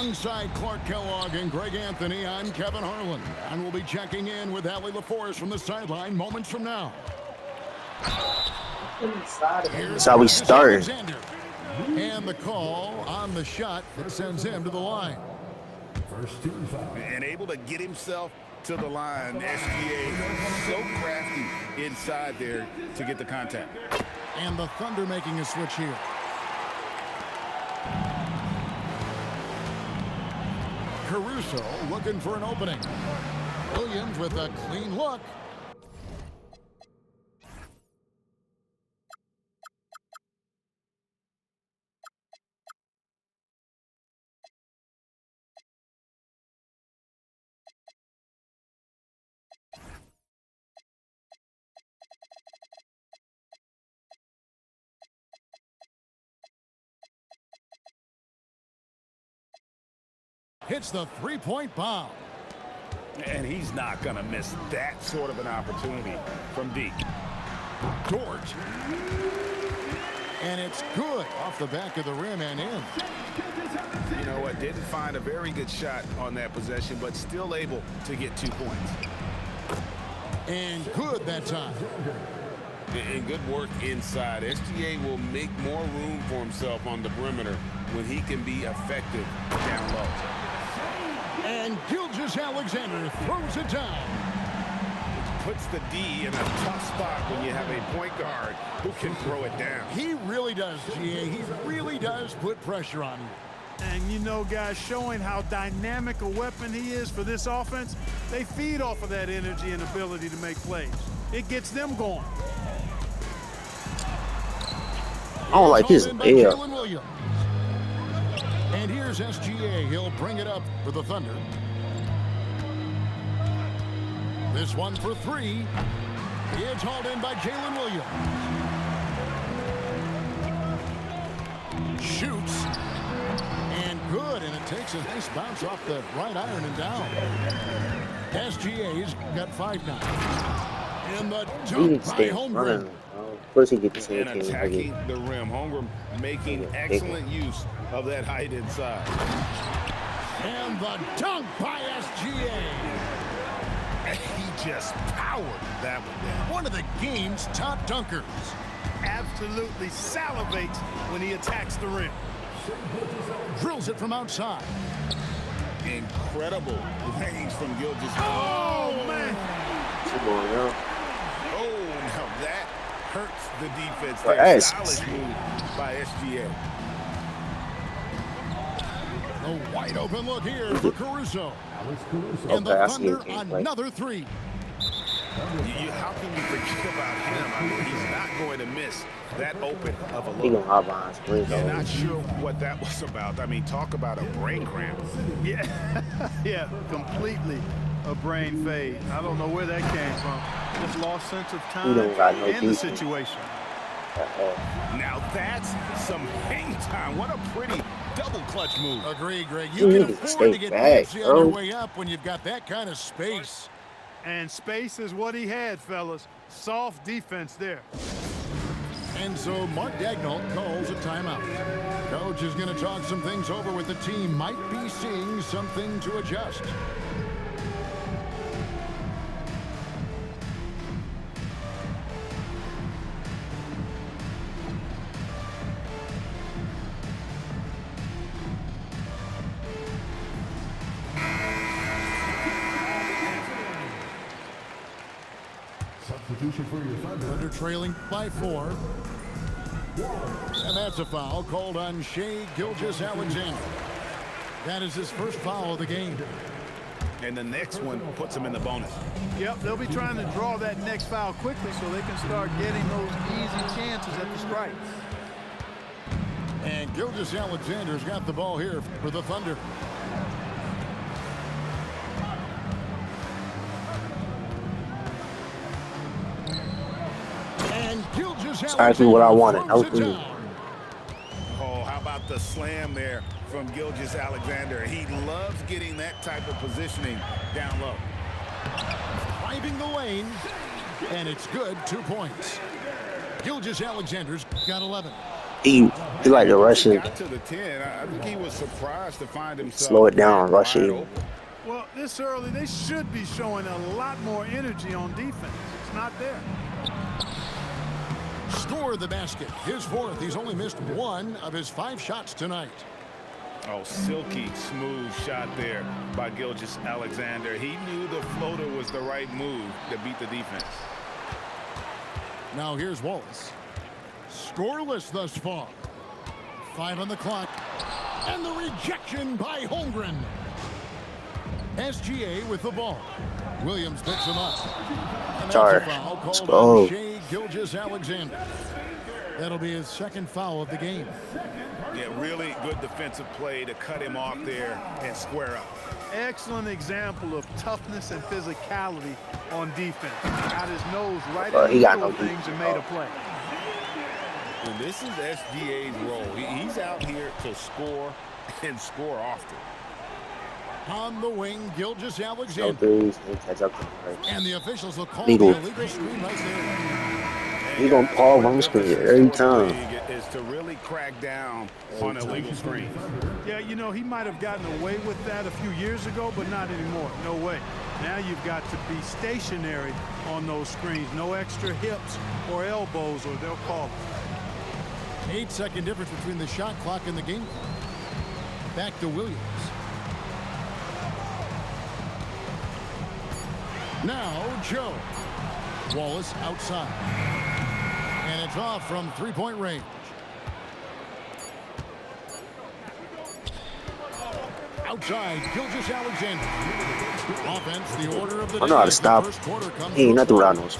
Alongside Clark Kellogg and Greg Anthony, I'm Kevin Harlan. And we'll be checking in with Allie LaForest from the sideline moments from now. That's how we started. And the call on the shot that sends him to the line. And able to get himself to the line. SGA so crafty inside there to get the contact. And the Thunder making a switch here. Caruso looking for an opening. Williams with a clean look. Hits the three-point bomb. And he's not going to miss that sort of an opportunity from deep. Dort. And it's good off the back of the rim and in. You know what? Didn't find a very good shot on that possession, but still able to get 2 points. And good that time. And good work inside. SGA will make more room for himself on the perimeter when he can be effective down low. And Gilgeous-Alexander throws it down. Puts the D in a tough spot when you have a point guard who can throw it down. He really does, GA. He really does put pressure on you. And, you know, guys, showing how dynamic a weapon he is for this offense, they feed off of that energy and ability to make plays. It gets them going. I don't like his air. And here's SGA. He'll bring it up for the Thunder. This one for three. It's hauled in by Jalen Williams. Shoots. And good. And it takes a nice bounce off the right iron and down. SGA's got 5 now. And the dunk by Holmgren. Of course he gets the same and attacking the rim. Holmgren making excellent use of that height inside. And the dunk by SGA. He just powered that one down. One of the game's top dunkers. Absolutely salivates when he attacks the rim. Drills it from outside. Incredible range from Gilgeous. Oh, man. Oh, now that hurts the defense. Well, Stylish move by SGA. A wide open look here for Caruso. And the Thunder another three. How can you forget about him? I mean, he's not going to miss that open of a look. He gonna hop on screen. Yeah, not sure what that was about. I mean, talk about a brain cramp. Yeah, yeah, completely a brain fade. I don't know where that came from. Just lost sense of time and the situation. Now that's some hang time. What a pretty double clutch move. Agree, Greg. You can afford to get fancy on your way up when you've got that kind of space. And space is what he had, fellas. Soft defense there. And so Mark Daigneault calls a timeout. Coach is going to talk some things over with the team. Might be seeing something to adjust. For your Thunder trailing by 4. And that's a foul called on Shai Gilgeous-Alexander. That is his first foul of the game. And the next one puts him in the bonus. Yep, they'll be trying to draw that next foul quickly so they can start getting those easy chances at the strike. And Gilgeous-Alexander's got the ball here for the Thunder. Exactly what I wanted. Oh, how about the slam there from Gilgeous-Alexander? He loves getting that type of positioning down low. Driving the lane, and it's good. 2 points. Gilgeous-Alexander's got 11. He like to rush it, Got to the 10. I think he was surprised to find himself slow it down, rush wide it. open. Well, this early, they should be showing a lot more energy on defense. It's not there. Score the basket. His fourth. He's only missed 1 of his 5 shots tonight. Oh, silky smooth shot there by Gilgeous-Alexander. He knew the floater was the right move to beat the defense. Now here's Wallace. Scoreless thus far. 5 on the clock. And the rejection by Holmgren. SGA with the ball. Williams picks him up. And that's a foul called on Shai Gilgeous-Alexander. That'll be his 2nd foul of the game. Yeah, really good defensive play to cut him off there and square up. Excellent example of toughness and physicality on defense. Got his nose right in He the got middle no of things and made a play. And this is SGA's role. He's out here to score and score often. On the wing, No Gilgeous-Alexander. threes. He catch up to him. And the officials will call Legal. the illegal screen right there. He gonna call on the screen every time. Is to really crack down on illegal screen. Yeah, you know, he might have gotten away with that a few years ago, but not anymore. No way. Now you've got to be stationary on those screens. No extra hips or elbows, or they'll call it. 8-second difference between the shot clock and the game clock. Back to Williams. Now Joe. Wallace outside. And it's off from 3-point range. Outside, Gilgeous-Alexander. Offense, the order of the day. I know how to stop. First quarter comes He ain't to a nothing without close.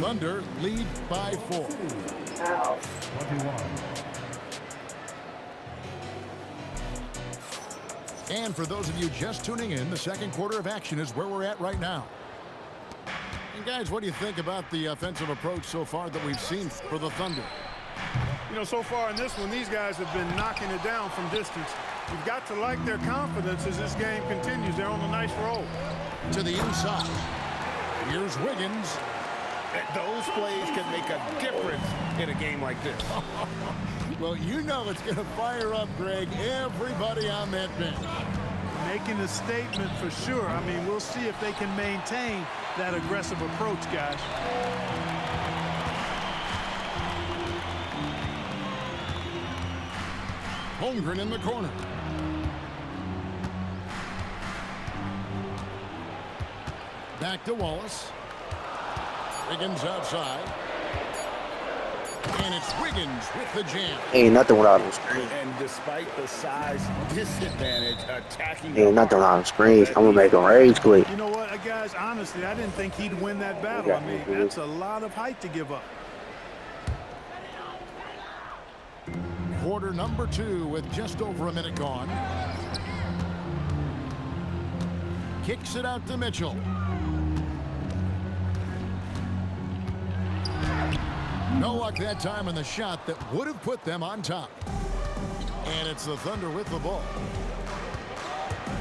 no. Thunder lead by 4. And for those of you just tuning in, the 2nd quarter of action is where we're at right now. And guys, what do you think about the offensive approach so far that we've seen for the Thunder? You know, so far in this one, these guys have been knocking it down from distance. You've got to like their confidence as this game continues. They're on a nice roll. To the inside. Here's Wiggins. Those plays can make a difference in a game like this. Well, you know it's going to fire up, Greg, everybody on that bench. Making a statement for sure. I mean, we'll see if they can maintain that aggressive approach, guys. Holmgren in the corner. Back to Wallace. Wiggins outside. And it's Wiggins with the jam. Ain't nothing without him screen. And despite the size disadvantage, attacking. Ain't nothing without him screens. I'm gonna make him rage quick. You know what, guys, honestly, I didn't think he'd win that battle. I mean, that's a lot of height to give up. Quarter number 2 with just over a minute gone. Kicks it out to Mitchell. No luck that time in the shot that would have put them on top. And it's the Thunder with the ball.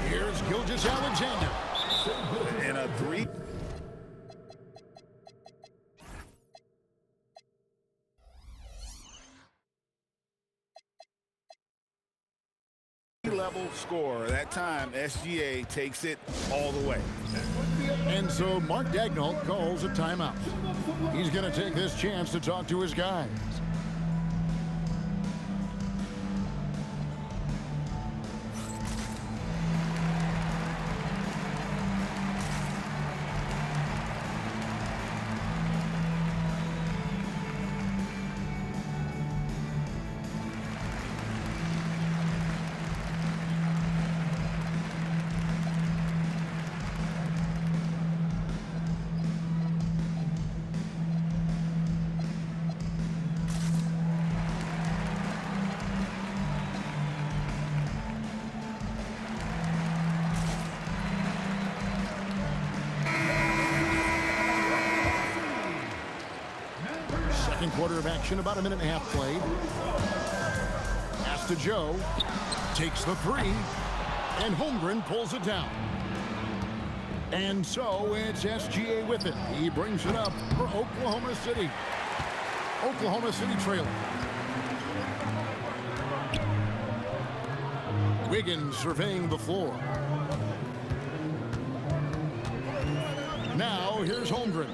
Here's Gilgeous-Alexander. And a 3. Level score. That time, SGA takes it all the way. And so Mark Daigneault calls a timeout. He's going to take this chance to talk to his guys. Second quarter of action, about a minute and a half played. Pass to Joe. Takes the 3. And Holmgren pulls it down. And so it's SGA with it. He brings it up for Oklahoma City. Oklahoma City trailing. Wiggins surveying the floor. Now here's Holmgren.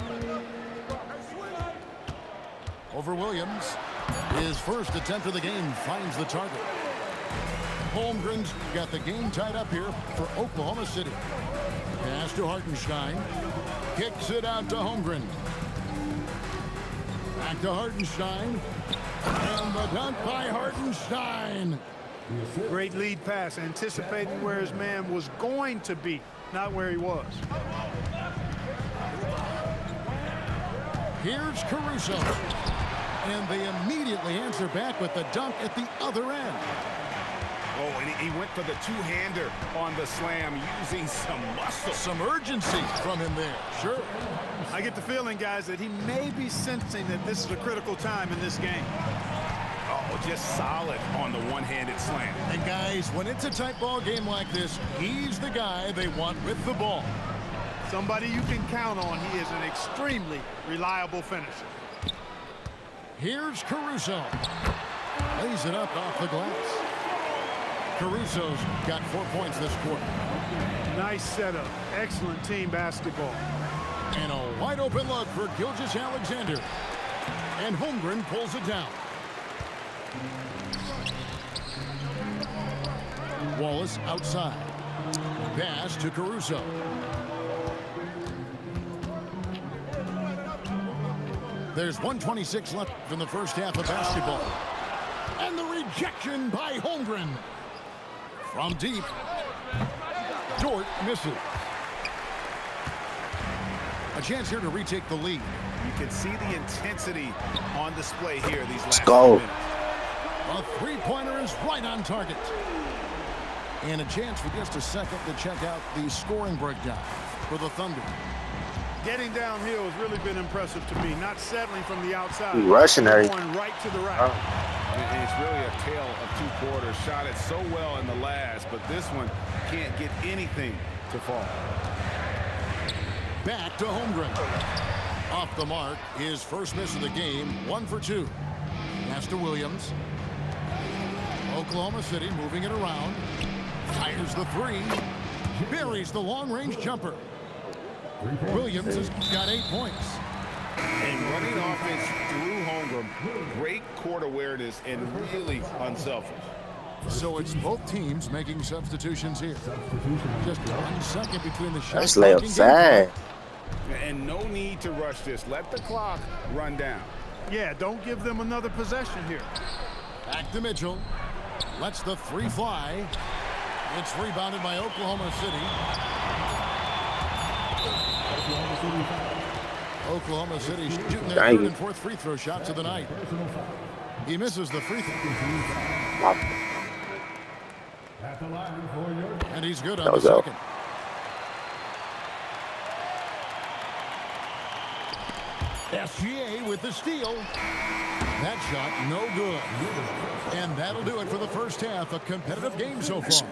Over Williams. His first attempt of the game finds the target. Holmgren's got the game tied up here for Oklahoma City. Pass to Hartenstein. Kicks it out to Holmgren. Back to Hartenstein. And the dunk by Hartenstein. Great lead pass, anticipating where his man was going to be, not where he was. Here's Caruso. And they immediately answer back with the dunk at the other end. Oh, and he went for the two-hander on the slam, using some muscle. Some urgency from him there. Sure. I get the feeling, guys, that he may be sensing that this is a critical time in this game. Oh, just solid on the one-handed slam. And guys, when it's a tight ball game like this, he's the guy they want with the ball. Somebody you can count on. He is an extremely reliable finisher. Here's Caruso. Lays it up off the glass. Caruso's got 4 points this quarter. Nice setup. Excellent team basketball. And a wide open look for Gilgeous-Alexander. And Holmgren pulls it down. Wallace outside. Pass to Caruso. There's 1:26 left in the first half of basketball. And the rejection by Holmgren. From deep. Dort misses. A chance here to retake the lead. You can see the intensity on display here these last go. minutes. A three-pointer is right on target. And a chance for just a second to check out the scoring breakdown for the Thunder. Getting downhill has really been impressive to me. Not settling from the outside. He rushing there. Going right to the right. And it's really a tale of two quarters. Shot it so well in the last, but this one can't get anything to fall. Back to Holmgren. Off the mark, his first miss of the game, 1 for 2. Pass to Williams. Oklahoma City moving it around. Fires the three. Buries the long-range jumper. Williams has got 8 points. And running offense through Holmgren, great court awareness and really unselfish. So it's both teams making substitutions here. Just 1 second between the shots. That's layup fast. And no need to rush this. Let the clock run down. Yeah, don't give them another possession here. Back to Mitchell. Lets the three fly. It's rebounded by Oklahoma City. Oklahoma City shooting their third and fourth free throw shots of the night. He misses the free throw. And he's good on the second. SGA with the steal. That shot no good. And that'll do it for the first half. A competitive game so far.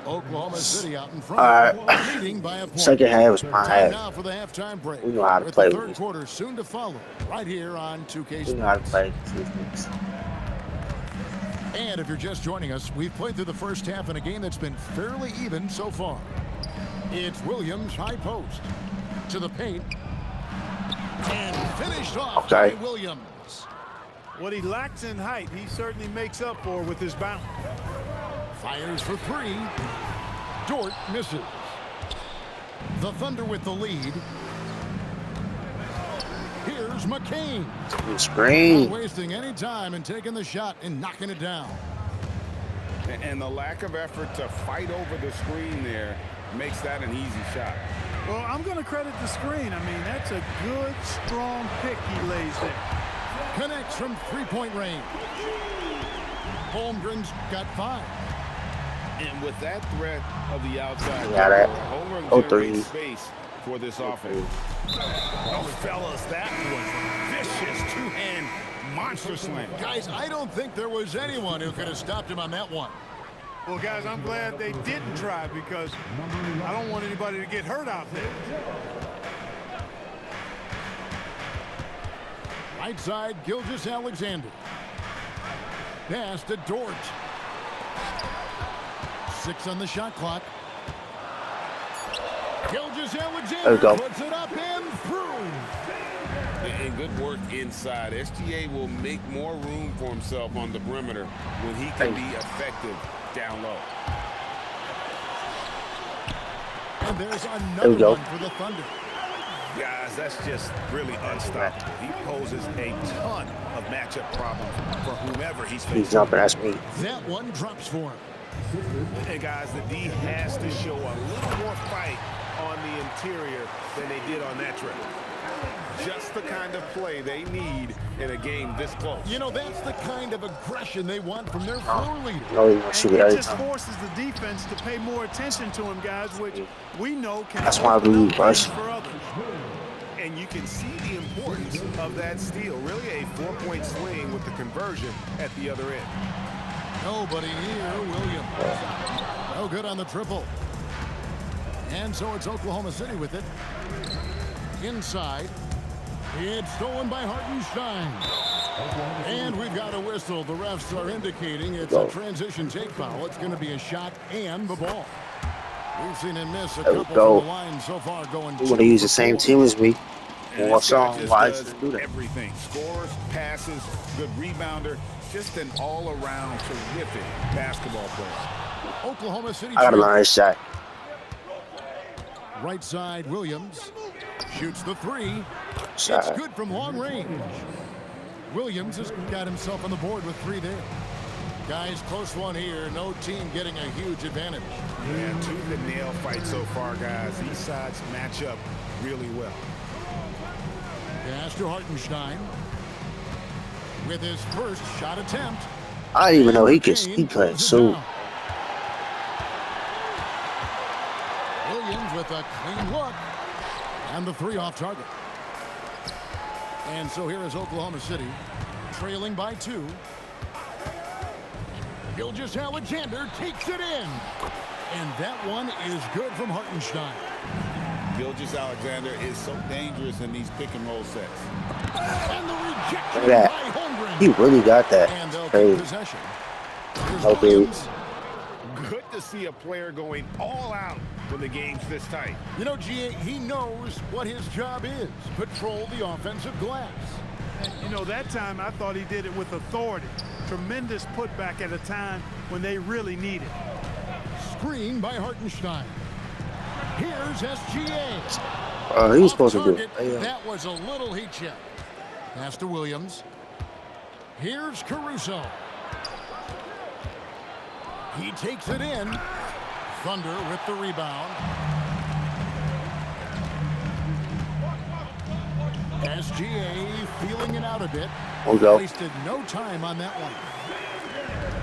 Oklahoma City out in front, leading by a point. Second half was my Time half. now for the halftime break. We know how to with play the with third this. quarter soon to follow, right here on 2K We know how to Sports. play this. And if you're just joining us, we've played through the first half in a game that's been fairly even so far. It's Williams high post to the paint and finished off by Williams. What he lacks in height, he certainly makes up for with his bounce. Fires for three. Dort misses. The Thunder with the lead. Here's McCain. Screen. Not wasting any time and taking the shot and knocking it down. And the lack of effort to fight over the screen there makes that an easy shot. Well, I'm going to credit the screen. I mean, that's a good, strong pick he lays there. Connects from three-point range. Holmgren's got 5. And with that threat of the outside, Holmgren generates space for this offense. Oh, fellas, that was a vicious two-hand monster slam. Guys, I don't think there was anyone who could have stopped him on that one. Well, guys, I'm glad they didn't try because I don't want anybody to get hurt out there. Right side, Gilgeous-Alexander. Pass to Dort. 6 on the shot clock. There we go. Puts it up and through. And good work inside. SGA will make more room for himself on the perimeter when he can be effective down low. And there's another one for the Thunder. Guys, that's just really unstoppable. He poses a ton of matchup problems for whomever he's facing. He's jumping, that's me. That one drops for him. And guys, the D has to show a little more fight on the interior than they did on that trip. Just the kind of play they need in a game this close. You know, that's the kind of aggression they want from their floor leader. No, he wants to shoot it It every just time. forces the defense to pay more attention to him, guys, which we know can That's why I open believe up rush. things for others. And you can see the importance of that steal. Really a 4-point swing with the conversion at the other end. Nobody here, Williams. No good on the triple. And so it's Oklahoma City with it. Inside. It's stolen by Hartenstein. And we've got a whistle. The refs are indicating it's a transition take foul. It's going to be a shot and the ball. We've seen him miss a couple from the line so far going. You want to use the same team as me? And More this guy song, just why does does he do that? everything. Scores, passes, good rebounder. Just an all-around terrific basketball player. Oklahoma City. I gotta learn his shot. Right side, Williams shoots the three. Shot. It's good from long range. Williams has got himself on the board with 3 there. Guys, close one here. No team getting a huge advantage. Yeah, tooth and nail fight so far, guys. These sides match up really well. Pass to Hartenstein with his first shot attempt. I didn't even know he played so. Williams with a clean look and the 3 off target. And so here is Oklahoma City trailing by 2. Gilgeous-Alexander takes it in. And that one is good from Hartenstein. Gilgeous-Alexander is so dangerous in these pick and roll sets. And the rejection Look at by Holmgren. He really got that. And they'll Crazy. keep possession. Here's Oh, dude. Williams. Good to see a player going all out when the game's this tight. You know, GA, he knows what his job is. Patrol the offensive glass. And, you know, that time I thought he did it with authority. Tremendous putback at a time when they really need it. Screen by Hartenstein. Here's SGA. He was Off supposed to do target. it. That was a little heat check. Pass to Williams. Here's Caruso. He takes it in. Thunder with the rebound. SGA feeling it out a bit. We'll go. Wasted no time on that one.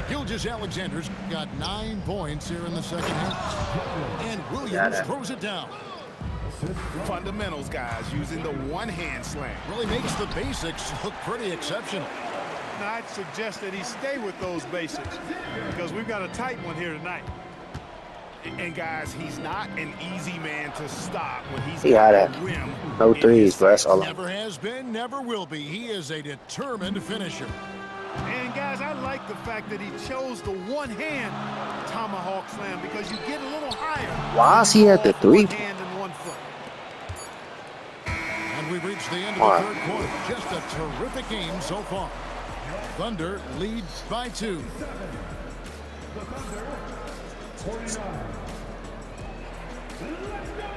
Gilgeous-Alexander's got 9 points here in the second half. And Williams throws it down. Fundamentals, guys, using the one-hand slam. Really makes the basics look pretty exceptional. Now, I'd suggest that he stay with those basics because we've got a tight one here tonight. And guys, he's not an easy man to stop when he's He had got it. a rim. No threes, but that's all. Never has been, never will be. He is a determined finisher. And guys, I like the fact that he chose the one-hand tomahawk slam because you get a little higher. Why is he at the 3? One hand and 1 foot. And we've reached the end of the third quarter. Just a terrific game so far. Thunder leads by 2.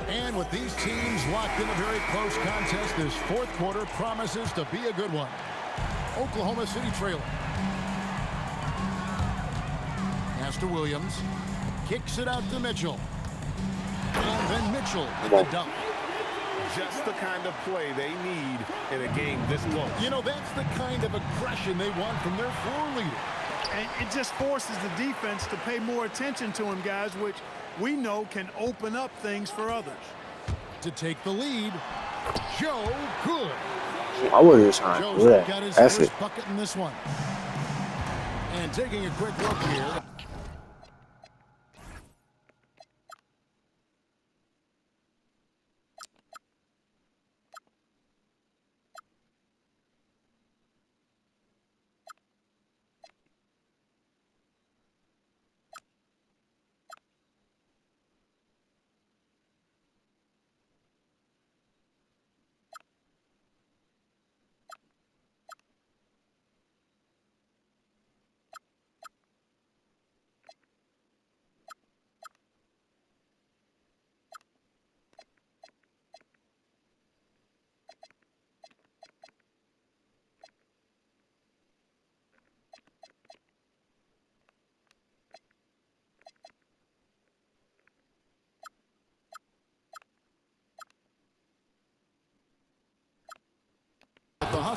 And with these teams locked in a very close contest, this fourth quarter promises to be a good one. Oklahoma City trailing. Pass to Williams. Kicks it out to Mitchell. And then Mitchell with the dunk. Just the kind of play they need in a game this close. You know, that's the kind of aggression they want from their floor leader. And it just forces the defense to pay more attention to him, guys, which we know can open up things for others. To take the lead, Joe Good. I wasn't trying to Joe's do got that. his That's first it. bucket in this one. And taking a quick look here.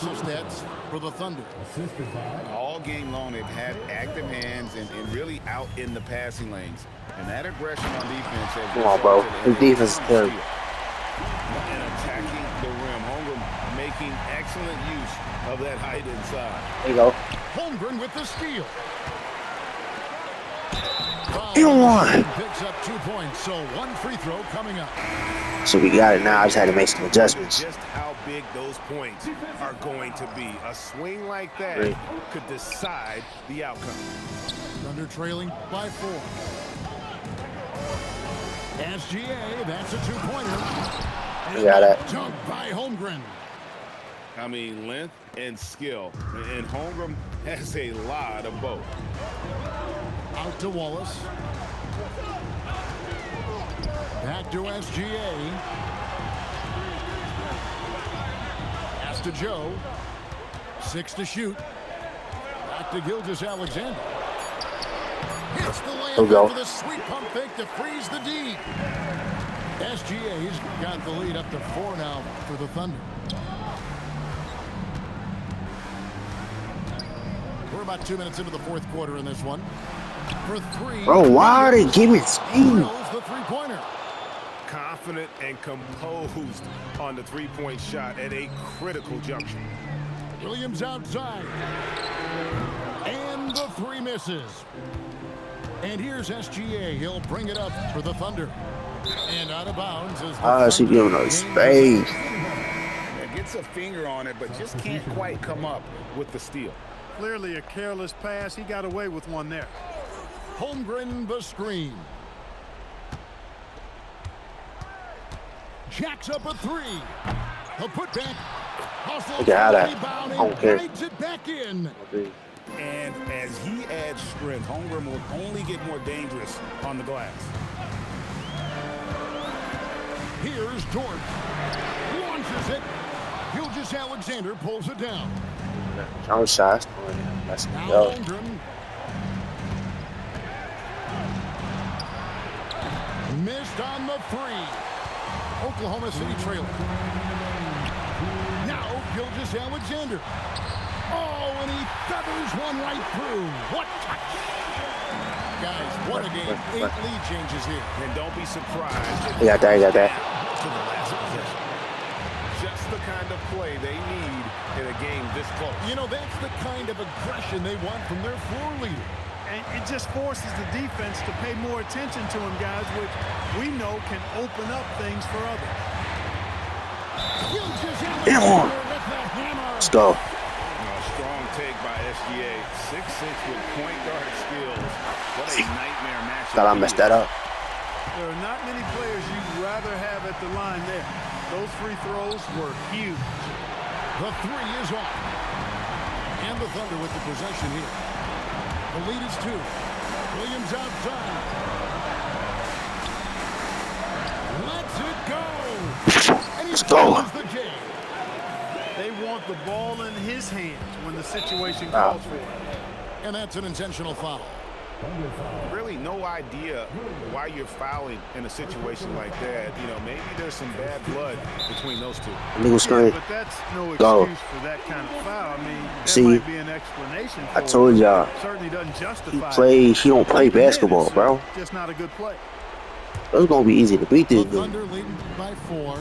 hustle stats for the Thunder. All game long, they've had active hands and really out in the passing lanes. And that aggression on defense has Come on, bro. His defense is terrible. And attacking the rim. Holmgren making excellent use of that height inside. There you go. Holmgren with the steal. He won. Picks up 2 points, so 1 free throw coming up. So we got it now. I just had to make some adjustments. Just how big those points are going to be. A swing like that could decide the outcome. Thunder trailing by 4. SGA, that's a 2-pointer. We got it. Dunk by Holmgren. I mean, length and skill. And Holmgren has a lot of both. Out to Wallace. Back to SGA. Pass to Joe. 6 to shoot. Back to Gilgeous-Alexander. Hits the layup after the sweet pump fake to freeze the D. SGA's got the lead up to 4 now for the Thunder. We're about 2 minutes into the 4th quarter in this one. For 3. Bro, why are they giving speed? The three-pointer. Confident and composed on the three-point shot at a critical junction. Williams outside. And the 3 misses. And here's SGA. He'll bring it up for the Thunder. And out of bounds is She giving us space. Gets a finger on it, but just can't quite come up with the steal. Clearly a careless pass. He got away with one there. Holmgren the screen. Jacks up a 3. The putback. Look at that. I don't care. It back in. And as he adds strength, Holmgren will only get more dangerous on the glass. Here's Dort. Launches it. Gilgeous-Alexander pulls it down. John Shai. That's now go. Holmgren. Missed on the 3. Oklahoma City trailing. Now Gilgeous-Alexander. Oh, and he feathers one right through. What touch. Guys, what a game. 8 lead changes here. And don't be surprised. You got that, you got that. To the last possession. Just the kind of play they need in a game this close. You know, that's the kind of aggression they want from their floor leader. And it just forces the defense to pay more attention to him, guys, which we know can open up things for others. Come on. Let's go. Strong take by SGA. 6'6" with point guard skills. What a nightmare matchup. Thought I messed that up. There are not many players you'd rather have at the line there. Those free throws were huge. The 3 is off. And the Thunder with the possession here. The lead is 2. Williams outside. Lets it go. And Let's go. The game. They want the ball in his hands when the situation calls for it. And that's an intentional foul. Really no idea why you're fouling in a situation like that. You know, maybe there's some bad blood between those two. Legal screen. But that's no Go. excuse for that kind of foul. I mean, there See, might be an explanation for I told y'all. Certainly doesn't justify He don't play basketball, bro. Just not a good play. It's gonna be easy to beat this The dude. Thunder leading by 4.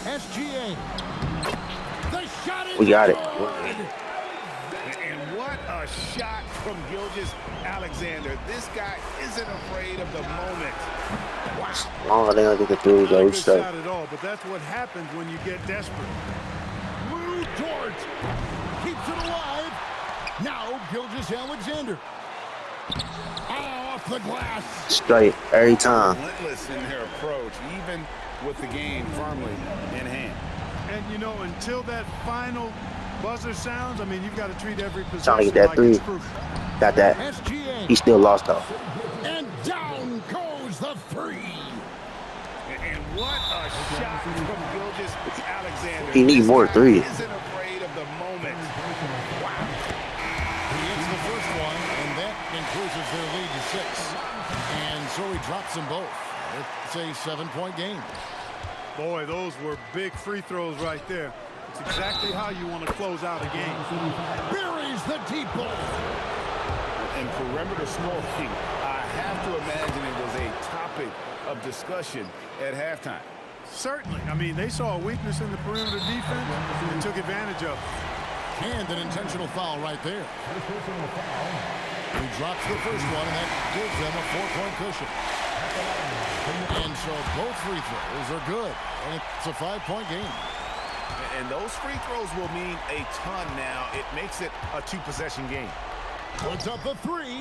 SGA. The shot is We got it. good. And what a shot from Gilgeous-Alexander. This guy isn't afraid of the moment. Wow. Oh, they don't get the 3 Not a though. good So shot at all, but that's what happens when you get desperate. Lou Dort keeps it alive. Now Gilgeous-Alexander. Off the glass. straight every time. Relentless in their approach, even with the game firmly in hand. And, you know, until that final buzzer sounds, I mean, you've got to treat every Trying to possession get that like 3. it's crucial. Got that. SGA. He still lost though. And down goes the 3. And what a shot from Gilgeous-Alexander. He needs more 3. Isn't afraid of the moment. Wow. He hits the first one, and that increases their lead to 6. And so he drops them both. It's a 7-point game. Boy, those were big free throws right there. That's exactly how you want to close out a game. Buries the deep ball. And perimeter scoring, I have to imagine it was a topic of discussion at halftime. Certainly. I mean, they saw a weakness in the perimeter defense and took advantage of it. And an intentional foul right there. He drops the first one, and that gives them a 4-point cushion. And so both free throws are good. And it's a 5-point game. And those free throws will mean a ton now. It makes it a 2-possession game. Puts up a 3.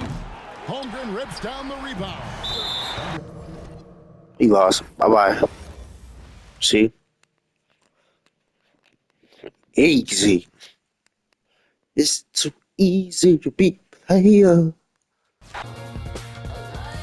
Holmgren rips down the rebound. He lost. Bye-bye. See? Easy. It's too easy to be player.